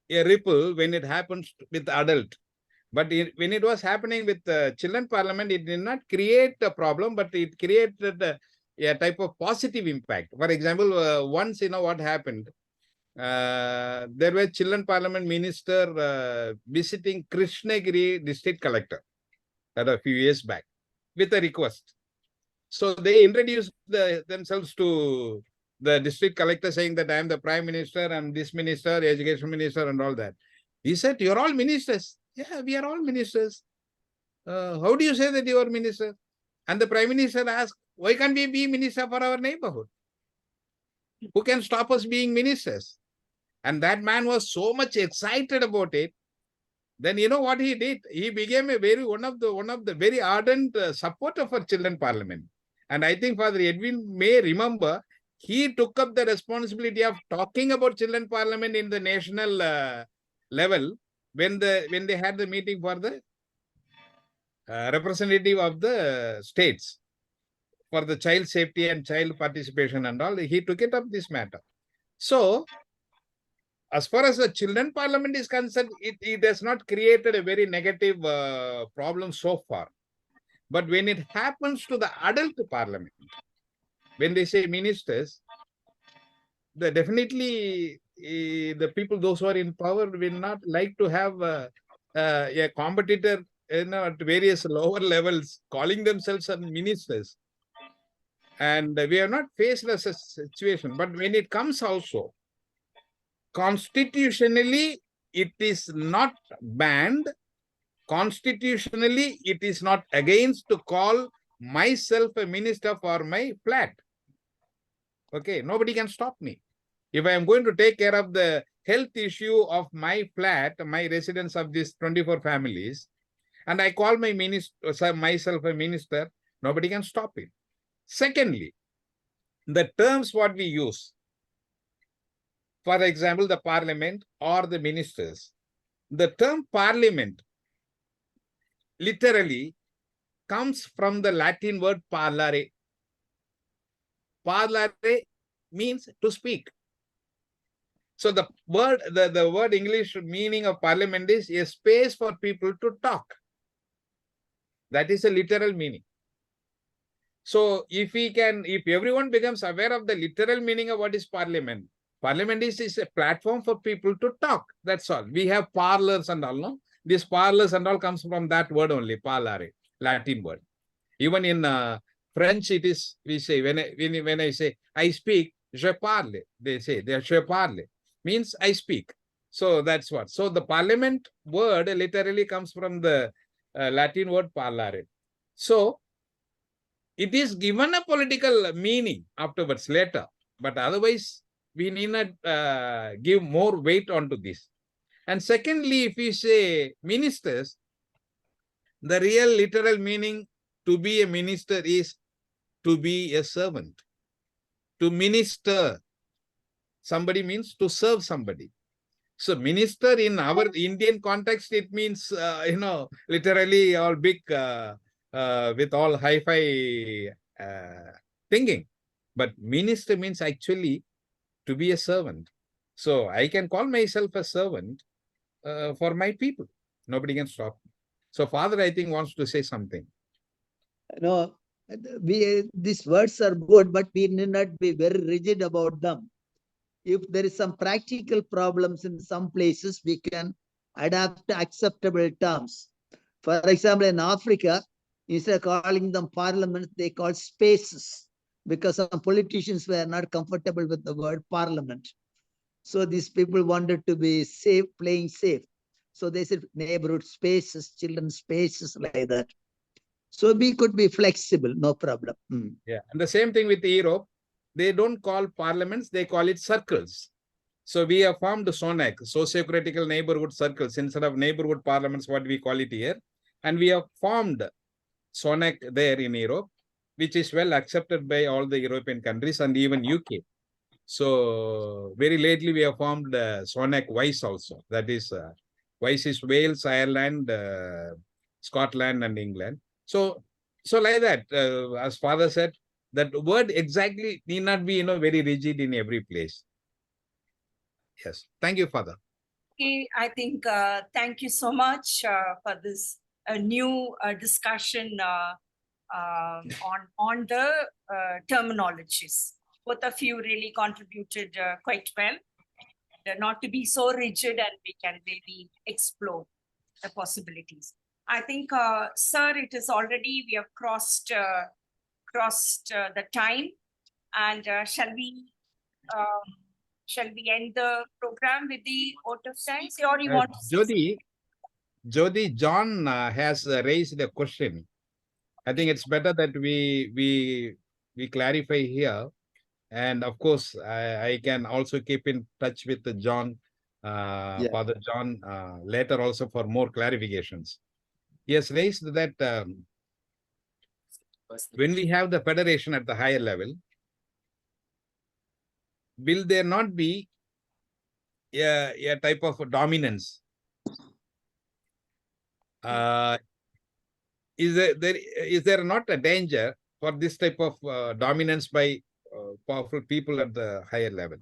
a ripple when it happens with adult. But when it was happening with the children parliament, it did not create a problem, but it created a type of positive impact. For example, once, what happened? There were children parliament minister visiting Krishnagiri district collector a few years back with a request. So they introduced themselves to the district collector saying that I am the prime minister and this minister, education minister and all that. He said, you're all ministers. Yeah, we are all ministers. How do you say that you are minister? And the prime minister asked, why can't we be minister for our neighborhood? Who can stop us being ministers? And that man was so much excited about it. Then you know what he did? He became one of the very ardent supporter for children parliament. And I think Father Edwin may remember, he took up the responsibility of talking about children parliament in the national level when they had the meeting for the representative of the states for the child safety and child participation and all. He took it up this matter. So as far as the children parliament is concerned, it has not created a very negative problem so far. But when it happens to the adult parliament, when they say ministers, definitely the people, those who are in power, will not like to have a competitor at various lower levels calling themselves ministers. And we have not faced a situation. But when it comes also, constitutionally, it is not banned. Constitutionally, it is not against to call myself a minister for my flat. Okay, nobody can stop me. If I am going to take care of the health issue of my flat, my residence of these 24 families, and I call my myself a minister, nobody can stop it. Secondly, the terms what we use, for example, the parliament or the ministers, the term parliament literally comes from the Latin word parlare. Parlare means to speak. So the word English meaning of parliament is a space for people to talk. That is a literal meaning. So if everyone becomes aware of the literal meaning of what is parliament, parliament is a platform for people to talk. That's all. We have parlors and all, no? These parlors and all comes from that word only, parlare, Latin word. Even in French, it is, we say, when I say, I speak, je parle. They say, je parle, means I speak. So that's what. So the parliament word literally comes from the Latin word parlare. So it is given a political meaning afterwards, later. But otherwise, we need not give more weight onto this. And secondly, if we say ministers, The real literal meaning to be a minister is to be a servant. To minister somebody means to serve somebody. So minister in our Indian context, it means, literally all big, with all hi-fi thinking. But minister means actually to be a servant. So I can call myself a servant for my people. Nobody can stop me. So Father, I think, wants to say something. No, these words are good, but we need not be very rigid about them. If there is some practical problems in some places, we can adapt acceptable terms. For example, in Africa, instead of calling them parliaments, they call spaces, because some politicians were not comfortable with the word parliament. So these people wanted to be safe, playing safe. So they said neighborhood spaces, children's spaces, like that. So we could be flexible, no problem. Yeah, and the same thing with Europe. They don't call parliaments, they call it circles. So we have formed SONAC, socio-critical neighborhood circles, instead of neighborhood parliaments, what we call it here. And we have formed SONAC there in Europe, which is well accepted by all the European countries and even UK. So very lately we have formed SONAC Wise also. That is, Wise is Wales, Ireland, Scotland, and England. So like that, as Father said, that word exactly need not be, very rigid in every place. Yes. Thank you, Father. Okay, I think thank you so much for this new discussion on the terminologies. Both of you really contributed quite well. Not to be so rigid, and we can really explore the possibilities. I think, sir, it is already, we have crossed the time, and shall we end the program with the vote of thanks, or you want to say Jyoti, John has raised a question. I think it's better that we clarify here. And of course, I can also keep in touch with John, Father John, later also for more clarifications. He has raised that when we have the federation at the higher level, will there not be a type of dominance? Is there not a danger for this type of dominance by powerful people at the higher level?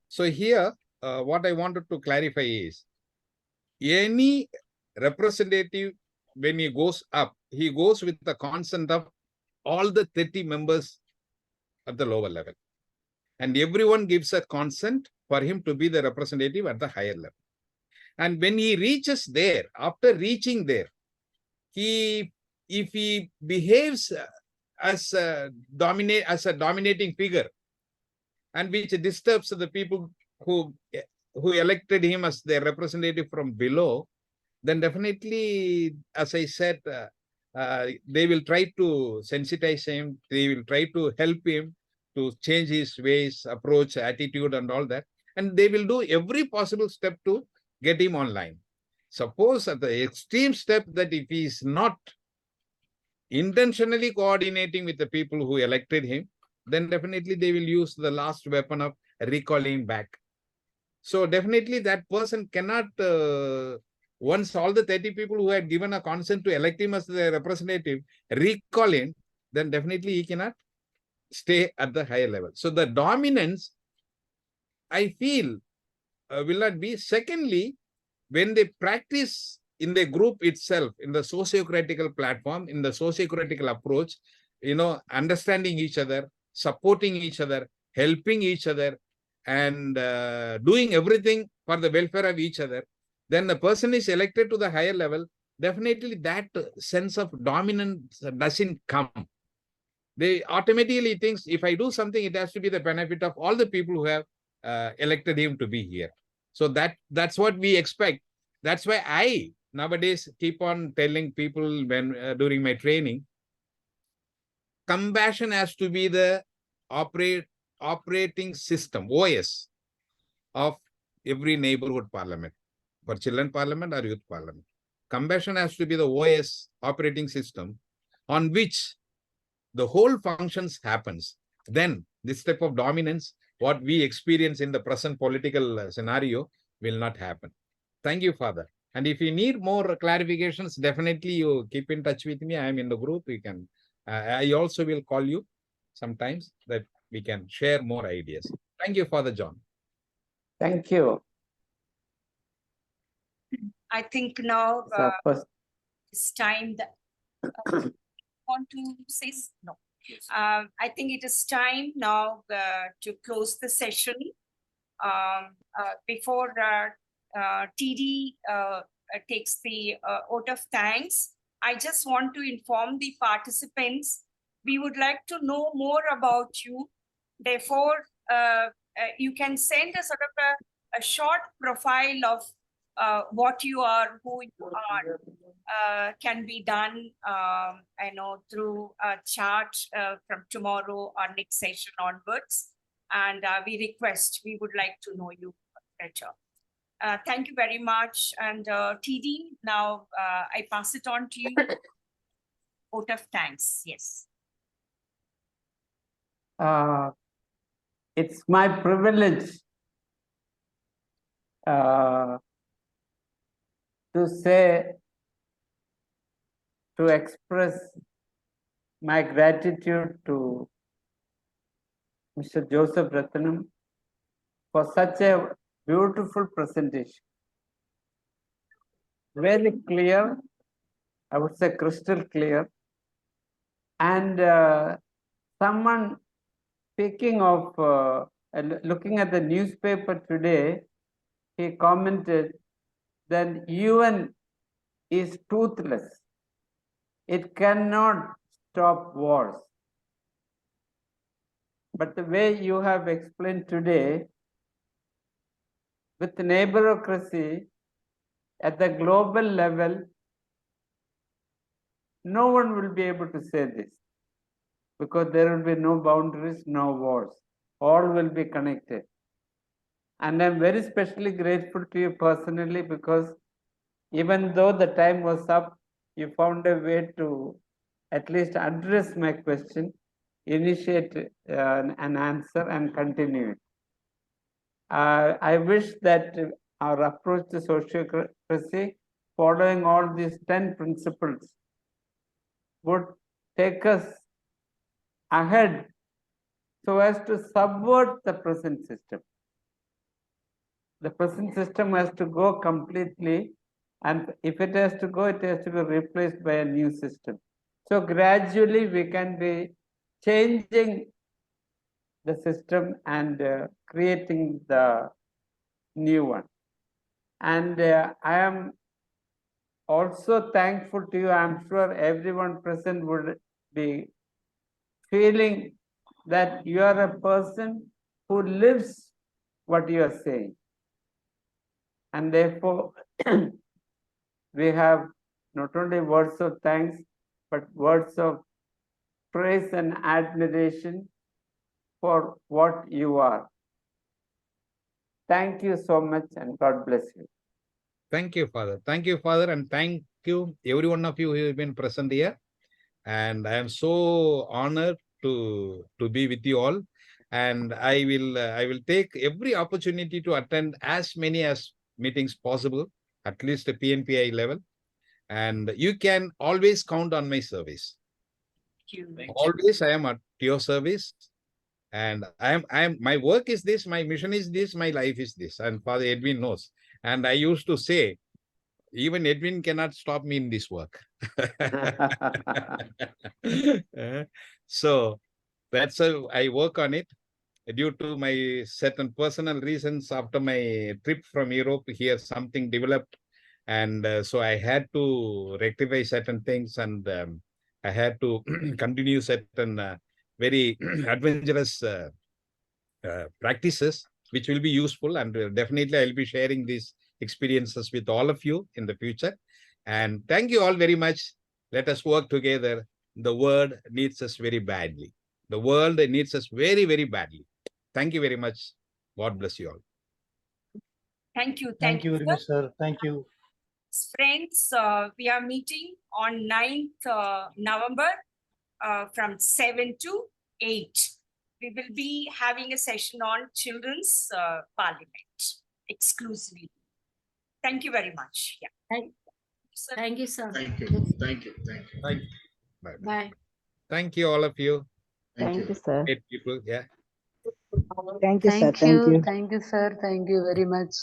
So here, what I wanted to clarify is, any representative, when he goes up, he goes with the consent of all the 30 members at the lower level. And everyone gives a consent for him to be the representative at the higher level. And when he reaches there, after reaching there, if he behaves as a dominating figure, and which disturbs the people who elected him as their representative from below, then definitely, as I said, they will try to sensitize him. They will try to help him to change his ways, approach, attitude, and all that. And they will do every possible step to get him online. Suppose at the extreme step that if he is not intentionally coordinating with the people who elected him, then definitely they will use the last weapon of recalling back. So definitely that person cannot, once all the 30 people who had given a consent to elect him as their representative recall him, then definitely he cannot stay at the higher level. So the dominance, I feel, will not be. Secondly, when they practice in the group itself, in the socio-critical platform, in the socio-critical approach, understanding each other, supporting each other, helping each other, and doing everything for the welfare of each other, then the person is elected to the higher level, definitely that sense of dominance doesn't come. They automatically think, if I do something, it has to be the benefit of all the people who have elected him to be here. So that's what we expect. That's why I nowadays keep on telling people when during my training, compassion has to be the operating system, OS, of every neighborhood parliament, for children parliament or youth parliament. Compassion has to be the OS operating system on which the whole functions happens. Then this type of dominance, what we experience in the present political scenario, will not happen. Thank you, Father. And if you need more clarifications, definitely you keep in touch with me. I am in the group. You can. I also will call you sometimes that we can share more ideas. Thank you, Father John. Thank you. I think now So first, it's time that want to say no. I think it is time now to close the session. Before TD takes the vote of thanks, I just want to inform the participants, we would like to know more about you. Therefore, you can send a sort of a short profile of what you are, who you are, can be done, I know, through a chat from tomorrow or next session onwards. And we would like to know you better. Thank you very much. And TD, now I pass it on to you. Vote of thanks, yes. it's my privilege to say, to express my gratitude to Mr. Joseph Rathinam for such a beautiful presentation. Very clear, I would say crystal clear. And someone speaking of looking at the newspaper today, he commented that UN is toothless. It cannot stop wars. But the way you have explained today, with neighborocracy at the global level, no one will be able to say this, because there will be no boundaries, no wars. All will be connected. And I'm very specially grateful to you personally, because even though the time was up, you found a way to at least address my question, initiate an answer and continue it. I wish that our approach to sociocracy, following all these 10 principles, would take us ahead so as to subvert the present system. The present system has to go completely, and if it has to go, it has to be replaced by a new system. So gradually we can be changing the system and creating the new one. And I am also thankful to you. I'm sure everyone present would be feeling that you are a person who lives what you are saying. And therefore, we have not only words of thanks, but words of praise and admiration for what you are. Thank you so much, and God bless you. Thank you, Father. Thank you, Father, and thank you, every one of you who have been present here. And I am so honored to be with you all. And I will take every opportunity to attend as many as meetings possible, at least the PNPI level. And you can always count on my service. Always I am at your service. And my work is this, my mission is this, my life is this. And Father Edwin knows. And I used to say, even Edwin cannot stop me in this work. So that's how I work on it. Due to my certain personal reasons, after my trip from Europe here, something developed. And so I had to rectify certain things, and I had to continue certain very adventurous practices, which will be useful. And definitely I'll be sharing these experiences with all of you in the future. And thank you all very much. Let us work together. The world needs us very badly. The world needs us very, very badly. Thank you very much. God bless you all. Thank you. Thank you very much, sir. Thank you. Friends, we are meeting on 9th November from 7 to 8. We will be having a session on children's parliament exclusively. Thank you very much. Yeah. Thank you, sir. Thank you. Thank you. Thank you. Thank you. Bye. Bye. Thank you, all of you. Thank you. sir. 8 people. Yeah. Thank you, sir. Thank you. Thank you, sir. Thank you very much.